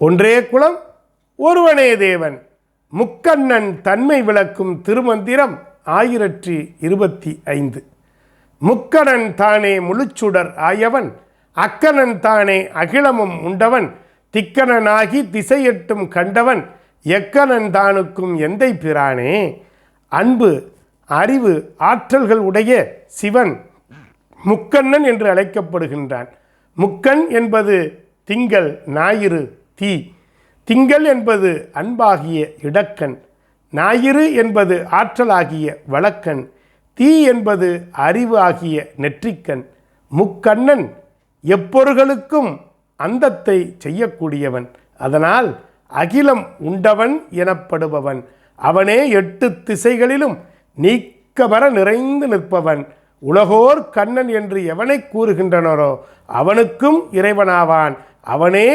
ஒன்றே குலம் ஒருவனே தேவன். முக்கண்ணன் தன்மை விளக்கும் திருமந்திரம் 1025. முக்கணன் தானே முழுச்சுடர் ஆயவன், அக்கணன் தானே அகிலமும் உண்டவன், திக்கணனாகி திசையெட்டும் கண்டவன், எக்கணன் தானுக்கும் எந்தை பிரானே. அன்பு, அறிவு, ஆற்றல்கள் உடைய சிவன் முக்கண்ணன் என்று அழைக்கப்படுகின்றான். முக்கண் என்பது திங்கள், ஞாயிறு, தீ. திங்கள் என்பது அன்பாகிய இடக்கண், ஞாயிறு என்பது ஆற்றலாகிய வழக்கண், தீ என்பது அறிவு ஆகிய நெற்றிக்கண். முக்கண்ணன் எப்பொருள்களுக்கும் அந்தத்தை செய்யக்கூடியவன். அதனால் அகிலம் உண்டவன் எனப்படுபவன். அவனே 8 திசைகளிலும் நீக்கமர நிறைந்து நிற்பவன். உலகோர் கண்ணன் என்று எவனை கூறுகின்றனரோ அவனுக்கும் இறைவனாவான். அவனே